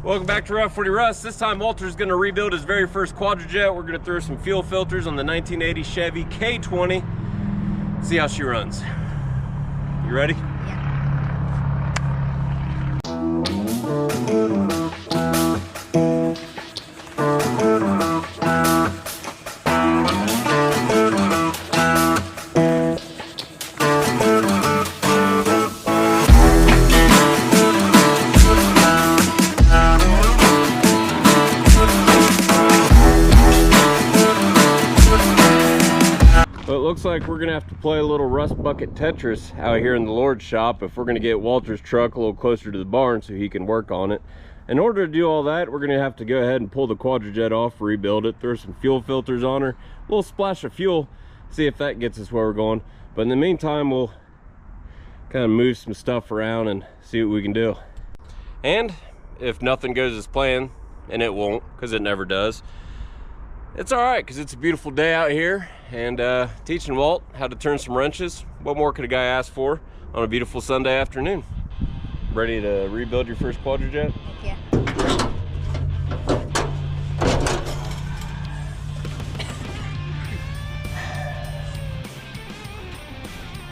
Welcome back to Rough 40 Russ. This time Walter's going to rebuild his very first QuadraJet. We're going to throw some fuel filters on the 1980 Chevy K20. See how she runs. You ready? Yeah. Looks like we're gonna have to play a little rust bucket Tetris out here in the Lord's shop if we're gonna get Walter's truck a little closer to the barn so he can work on it. In order to do all that, we're gonna have to go ahead and pull the QuadraJet off, rebuild it, throw some fuel filters on her, a little splash of fuel, see if that gets us where we're going. But in the meantime, we'll kind of move some stuff around and see what we can do. And if nothing goes as planned, and it won't, because it never does, it's all right, because it's a beautiful day out here, and teaching Walt how to turn some wrenches. What more could a guy ask for on a beautiful Sunday afternoon? Ready to rebuild your first QuadraJet? Yeah.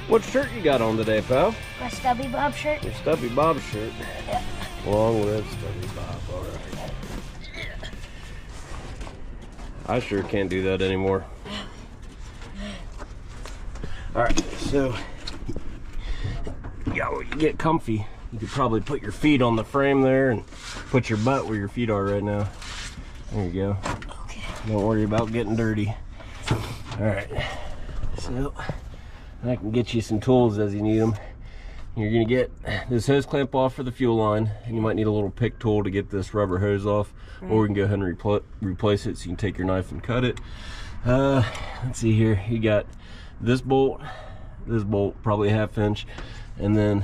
What shirt you got on today, pal? My Stubby Bob shirt. Your Stubby Bob shirt. Yeah. Long live Stubby Bob, all right. I sure can't do that anymore. All right, so yeah, when you get comfy, you could probably put your feet on the frame there and put your butt where your feet are right now. There you go. Okay. Don't worry about getting dirty. All right, so I can get you some tools as you need them. You're gonna get this hose clamp off for the fuel line, and you might need a little pick tool to get this rubber hose off, or we can go ahead and replace it so you can take your knife and cut it. Let's see here, you got this bolt, probably a 1/2 inch, and then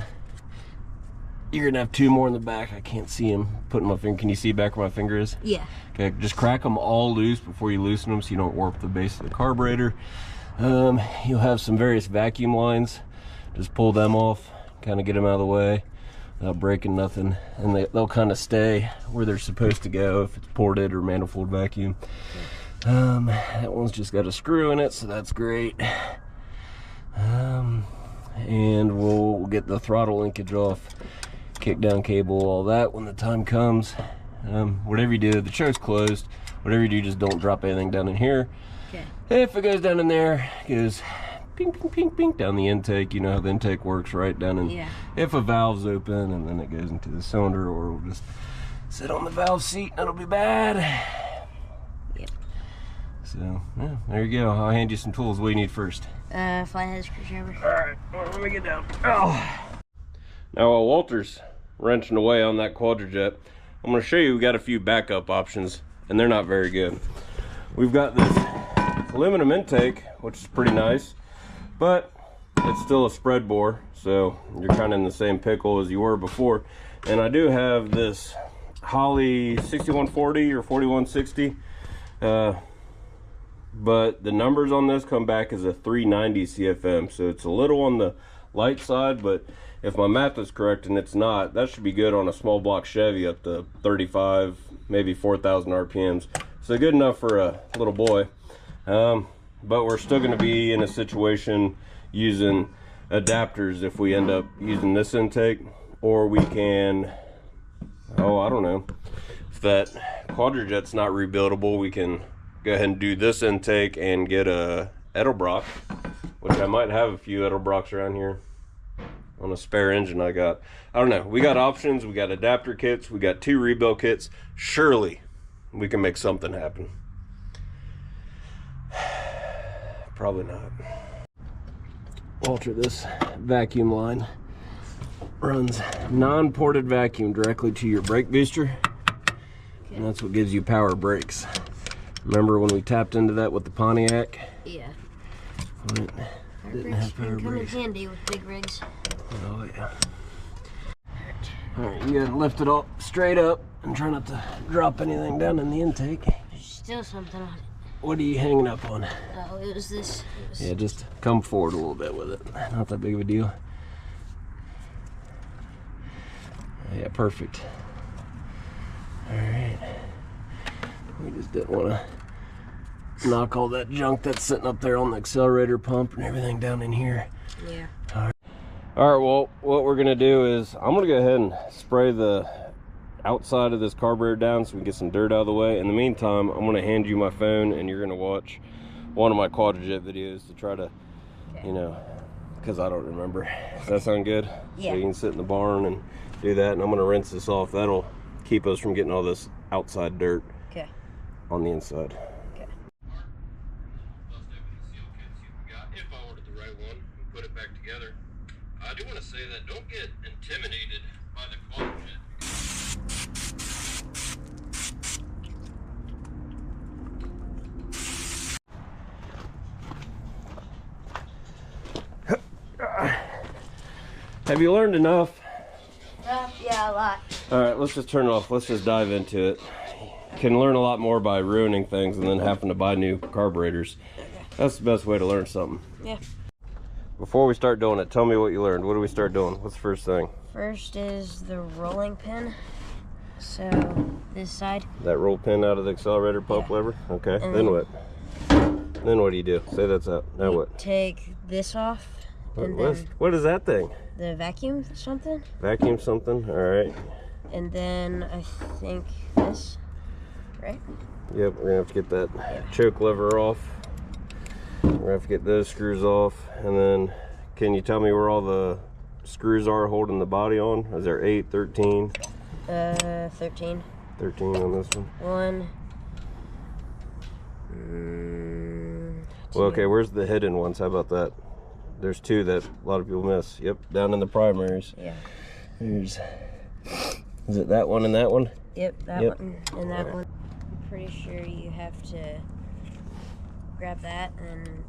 you're gonna have two more in the back. I can't see them. Putting my finger, can you see back where my finger is? Yeah. Okay, just crack them all loose before you loosen them so you don't warp the base of the carburetor. You'll have some various vacuum lines. Just pull them off, kind of get them out of the way without breaking nothing, and they'll kind of stay where they're supposed to go if it's ported or manifold vacuum. That one's just got a screw in it, so that's great. And we'll get the throttle linkage off, kick down cable, all that when the time comes. Whatever you do, the show's closed. Whatever you do, just don't drop anything down in here. Okay. If it goes down in there, it goes ping, ping, ping, ping, down the intake. You know how the intake works, right? Down in, yeah. If a valve's open, and then it goes into the cylinder, or we'll just sit on the valve seat and it'll be bad. Yep. So, yeah, there you go. I'll hand you some tools. What do you need first? Flathead screwdriver. All right, well, let me get down. Oh. Now, while Walter's wrenching away on that QuadraJet, I'm going to show you we got a few backup options, and they're not very good. We've got this aluminum intake, which is pretty nice, but it's still a spread bore, so you're kind of in the same pickle as you were before. And I do have this Holley 6140 or 4160, but the numbers on this come back as a 390 CFM, so it's a little on the light side, but if my math is correct, and it's not, that should be good on a small block Chevy up to 35, maybe 4,000 RPMs. So good enough for a little boy. But we're still going to be in a situation using adapters if we end up using this intake, or we can, oh, I don't know, if that QuadraJet's not rebuildable, we can go ahead and do this intake and get a Edelbrock, which I might have a few Edelbrocks around here on a spare engine I got. I don't know, we got options, we got adapter kits, we got 2 rebuild kits. Surely we can make something happen. Probably not. Walter, this vacuum line runs non-ported vacuum directly to your brake booster, and that's what gives you power brakes. Remember when we tapped into that with the Pontiac? Yeah. When it didn't have power come in brakes. handy with big rigs. Oh yeah. Alright, you gotta lift it all straight up and try not to drop anything down in the intake. There's still something on it. What are you hanging up on? Oh, it was this. Yeah, just come forward a little bit with it. Not that big of a deal. Yeah, perfect. Alright. We just didn't want to knock all that junk that's sitting up there on the accelerator pump and everything down in here. Yeah. Alright, well, what we're going to do is I'm going to go ahead and spray the outside of this carburetor down so we can get some dirt out of the way. In the meantime, I'm going to hand you my phone and you're going to watch one of my QuadraJet videos to try to, you know, because I don't remember. Does that sound good? Yeah. So you can sit in the barn and do that, and I'm going to rinse this off. That'll keep us from getting all this outside dirt on the inside. Okay. If I ordered the right one and put it back together, I do want to say that don't get intimidated by the QuadraJet. Have you learned enough? Yeah, a lot. All right, let's just turn it off. Let's just dive into it. You can learn a lot more by ruining things and then having to buy new carburetors. That's the best way to learn something. Yeah. Before we start doing it, tell me what you learned. What do we start doing? What's the first thing? First is the rolling pin. So this side. That roll pin out of the accelerator pump lever? Okay, And then what? Then what do you do? Say that's out. Now what? Take this off. What is that thing? The vacuum something. Vacuum something? All right. And then I think this, right? Yep, we're gonna have to get that choke lever off. We're gonna have to get those screws off. And then, can you tell me where all the screws are holding the body on? Is there 8, 13? 13. 13 on this one? Well, okay, where's the hidden ones? How about that? There's 2 that a lot of people miss. Yep, down in the primaries. Yeah. Is it that one and that one? Yep, that one and that one. I'm pretty sure you have to grab that and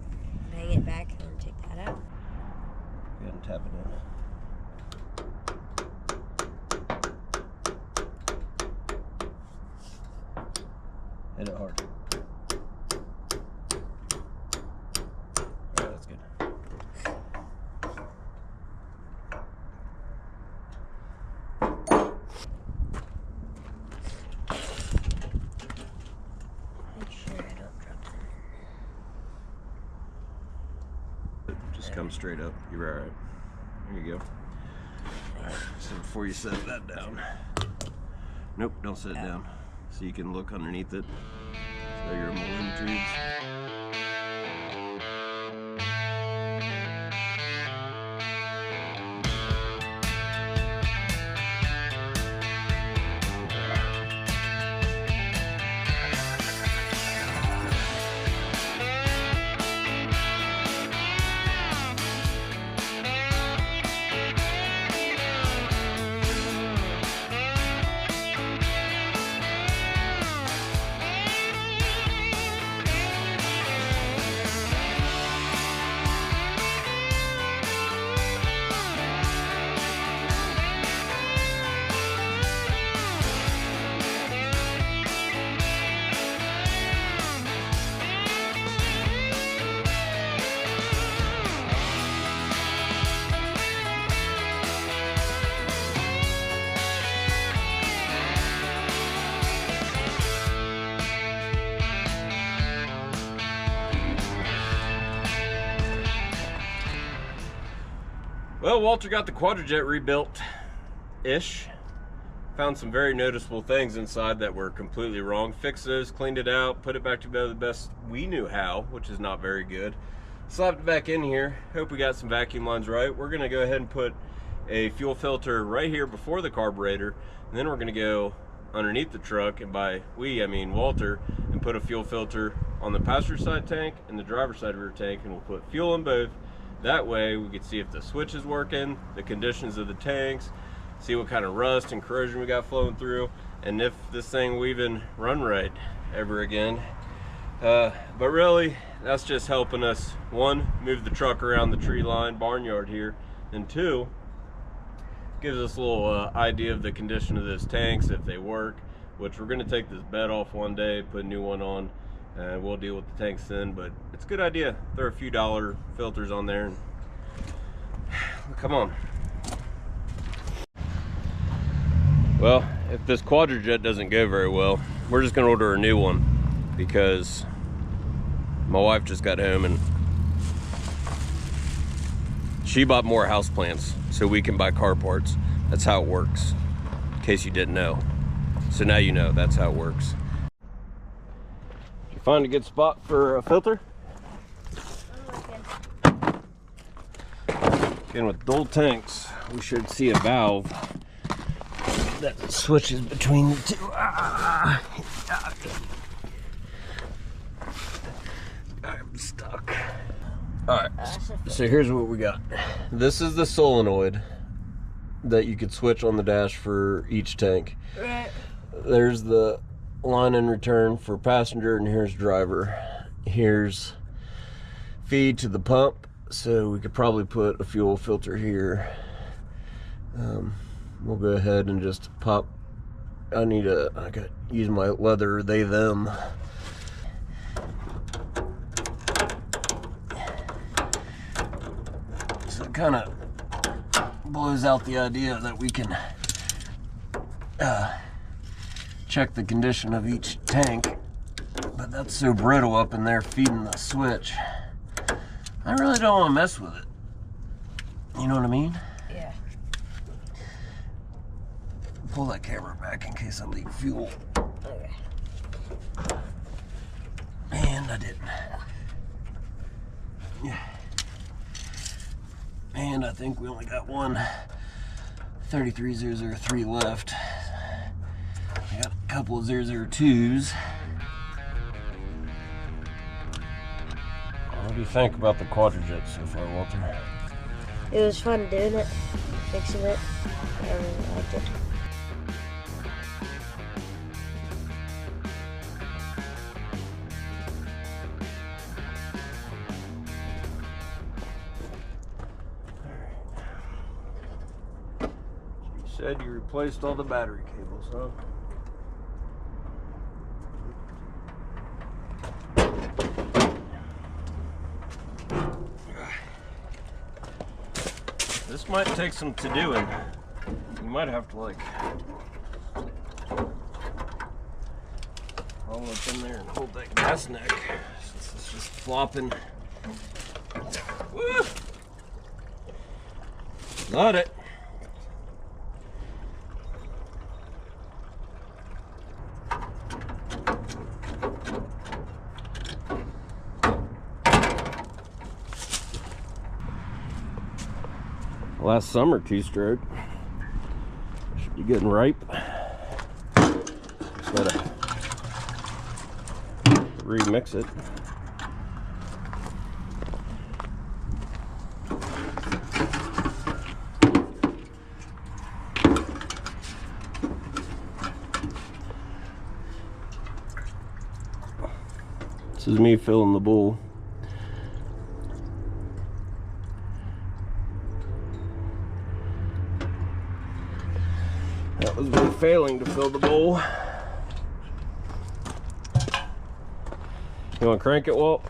bang it back and take that out. Go ahead and tap it in. Hit it hard. Yeah, that's good. Make sure I don't drop them. Just come straight up. You're all right. There you go. All right, so before you set that down, nope, don't set it down. So you can look underneath it. So your emulsion tubes. Well, Walter got the QuadraJet rebuilt-ish. Found some very noticeable things inside that were completely wrong. Fixed those, cleaned it out, put it back together the best we knew how, which is not very good. Slapped it back in here. Hope we got some vacuum lines right. We're gonna go ahead and put a fuel filter right here before the carburetor, and then we're gonna go underneath the truck, and by we, I mean Walter, and put a fuel filter on the passenger side tank and the driver's side rear tank, and we'll put fuel in both. That way we can see if the switch is working, the conditions of the tanks, see what kind of rust and corrosion we got flowing through, and if this thing will even run right ever again. But really, that's just helping us, one, move the truck around the tree line barnyard here, and two, gives us a little idea of the condition of those tanks, if they work, which we're going to take this bed off one day, put a new one on, and we'll deal with the tanks then. But it's a good idea. Throw a few dollar filters on there and come on. Well, if this QuadraJet doesn't go very well, we're just gonna order a new one because my wife just got home and she bought more houseplants so we can buy car parts. That's how it works, in case you didn't know. So now you know, that's how it works. Did you find a good spot for a filter? Again, with dual tanks, we should see a valve that switches between the two. I'm stuck. Alright, so here's what we got. This is the solenoid that you could switch on the dash for each tank. There's the line and return for passenger, and here's driver. Here's feed to the pump, so we could probably put a fuel filter here. We'll go ahead and just pop. I gotta use my leather they them. So it kind of blows out the idea that we can check the condition of each tank, but that's so brittle up in there feeding the switch. I really don't want to mess with it. You know what I mean? Yeah. Pull that camera back in case I leak fuel. Okay. And I didn't. Yeah. And I think we only got one 33003 left. I got a couple of 002s. What do you think about the QuadraJet so far, Walter? It was fun doing it, fixing it. I really liked it. You said you replaced all the battery cables, huh? This might take some to-doing. You might have to like roll up in there and hold that gas neck since it's just flopping. Woo! Got it. Last summer two-stroke. Should be getting ripe. Just gotta remix it. This is me filling the bowl. That was me failing to fill the bowl. You want to crank it, Walt?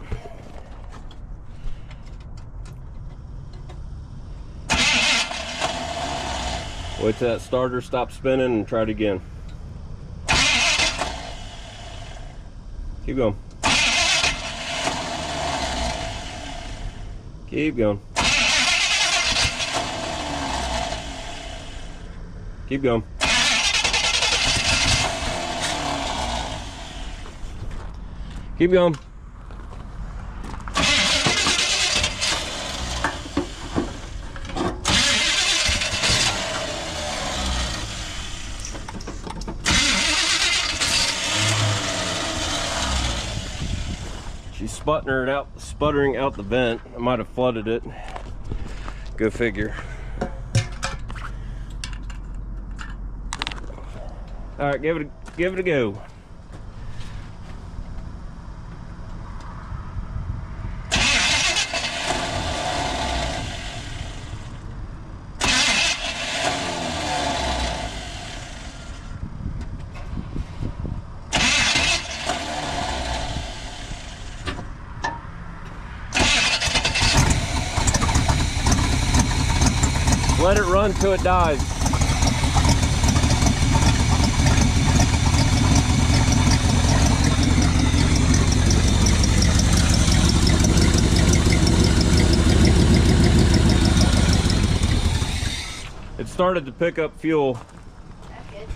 Wait till that starter stops spinning and try it again. Keep going. Keep going. Keep going. Keep going. She's sputtering out the vent. I might have flooded it. Go figure. All right, give it a go. Let it run till it dies. started to pick up fuel. That's good.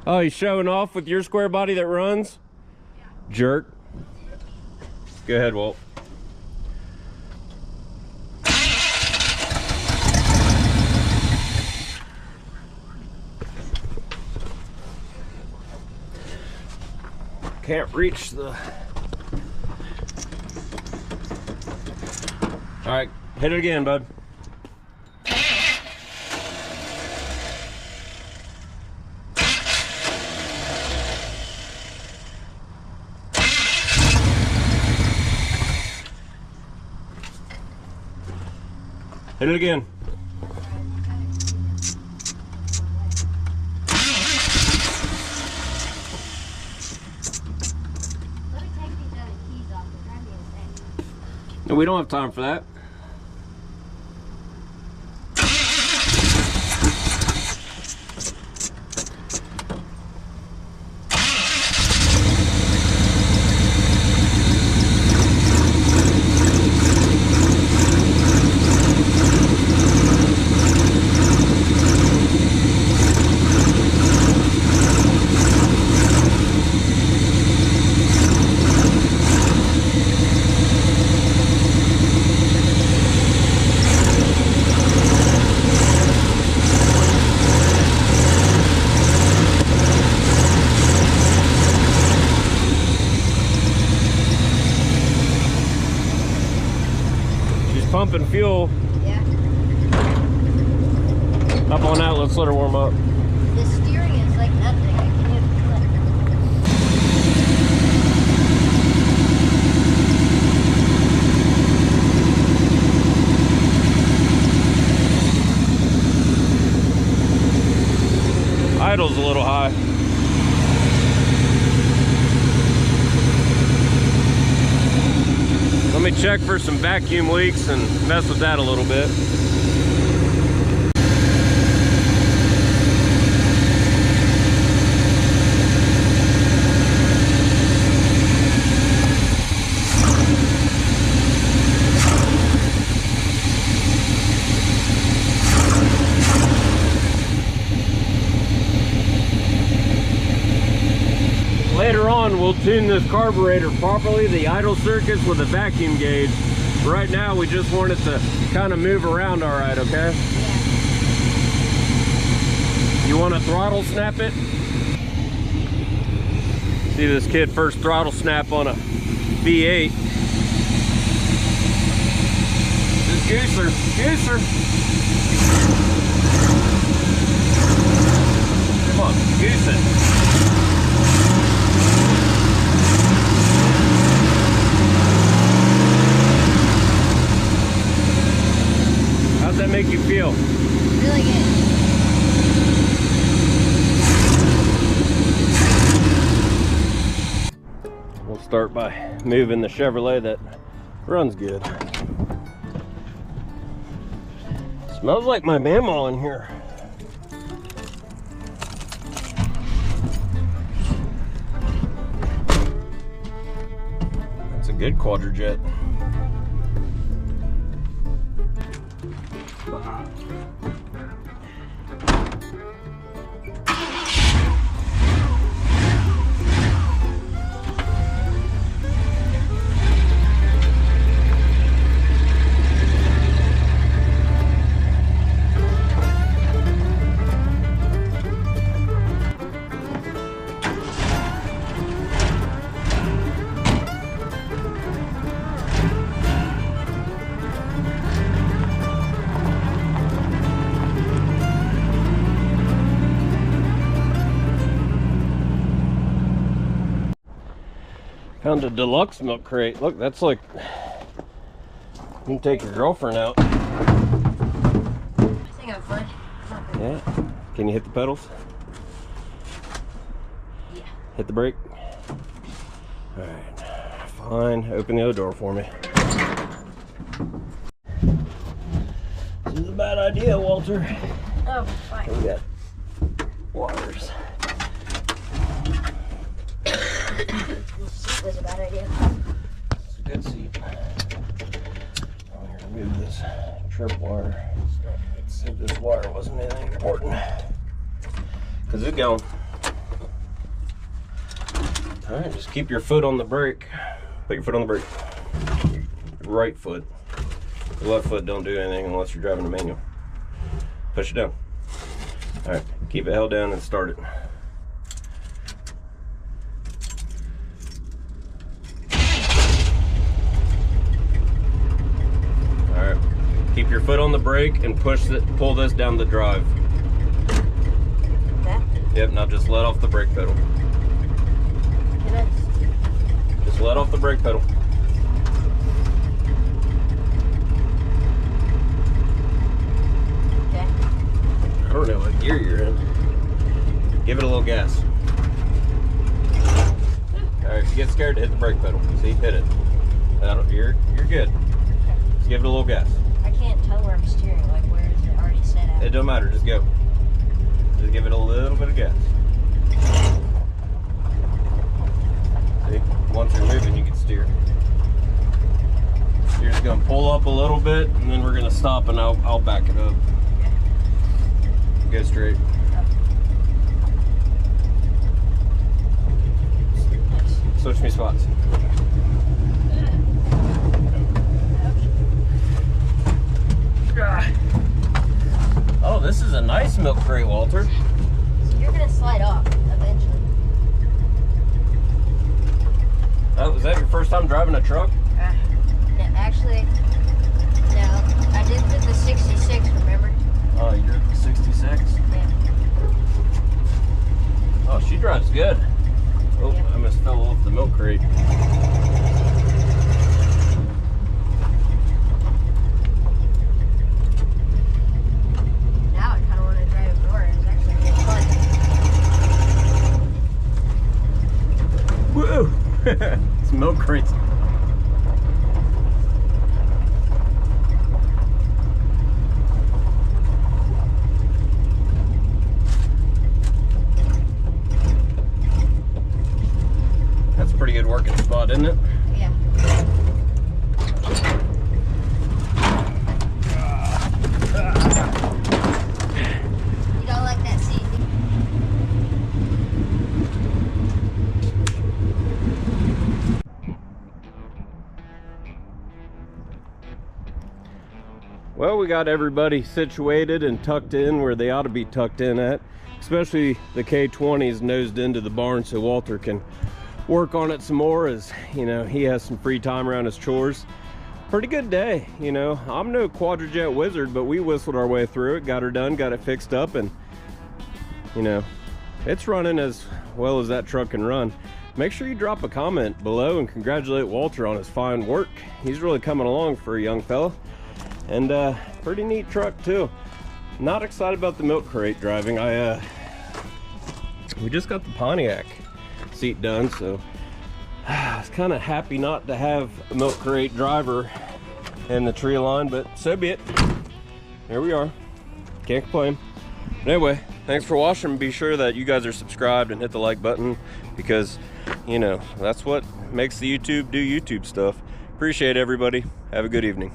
Oh, he's showing off with your square body that runs? Yeah. Jerk. Go ahead, Walt. Can't reach the... All right, hit it again, bud. Hit it again. No, we don't have time for that. Pumping fuel. Yeah. Up on that, let's let her warm up. The steering is like nothing. I can't even feel it. Idle's a little high. Let me check for some vacuum leaks and mess with that a little bit. Later on, we'll tune this carburetor properly, the idle circuits with a vacuum gauge. Right now, we just want it to kind of move around all right, okay? Yeah. You want to throttle snap it? See this kid first throttle snap on a V8. Just gooser, gooser. Come on, goose it. How's that make you feel? Really good. We'll start by moving the Chevrolet that runs good. Smells like my mamaw in here. That's a good QuadraJet. Found a deluxe milk crate. Look, that's like, you can take your girlfriend out. I think I'm fine. Yeah. Can you hit the pedals? Yeah. Hit the brake? Alright. Fine. Open the other door for me. This is a bad idea, Walter. Oh, fine. We got wires. This was a bad idea. It's a good seat. I'm going to remove this trip wire. It's See if this wire wasn't anything important. Because it's going. Alright, just keep your foot on the brake. Put your foot on the brake. Your right foot. Your left foot don't do anything unless you're driving a manual. Push it down. Alright, keep it held down and start it. Alright, keep your foot on the brake and pull this down the drive. That? Yep, now just let off the brake pedal. Just let off the brake pedal. Okay. I don't know what gear you're in. Give it a little gas. Alright, if you get scared, hit the brake pedal. See, hit it. You're good. Just give it a little gas. I can't tell where I'm steering. Like, where is it already set at? It don't matter, just go. Just give it a little bit of gas. See, once you're moving, you can steer. You're just gonna pull up a little bit, and then we're gonna stop, and I'll back it up. Go straight. Switch me spots. Oh, this is a nice milk crate, Walter. So you're gonna slide off eventually. Oh, was that your first time driving a truck? No, actually, no. I did the 66, remember? Oh, you drove the 66? Yeah. Oh, she drives good. Oh, Yeah. I almost fell off the milk crate. Now I kind of want to drive it more. It's actually really fun. Woo! It's milk crates. That's a pretty good working spot, isn't it? Yeah. You don't like that seat? Well, we got everybody situated and tucked in where they ought to be tucked in at. Especially the K20's nosed into the barn so Walter can work on it some more, as you know, he has some free time around his chores. Pretty good day, you know. I'm no QuadraJet wizard, but we whistled our way through it, got her done, got it fixed up, and you know, it's running as well as that truck can run. Make sure you drop a comment below and congratulate Walter on his fine work. He's really coming along for a young fella. And pretty neat truck too. Not excited about the milk crate driving. We just got the Pontiac seat done, so I was kind of happy not to have a milk crate driver in the tree line, but so be it. Here we are. Can't complain. But anyway, thanks for watching. Be sure that you guys are subscribed and hit the like button, because you know that's what makes the YouTube do YouTube stuff. Appreciate everybody. Have a good evening.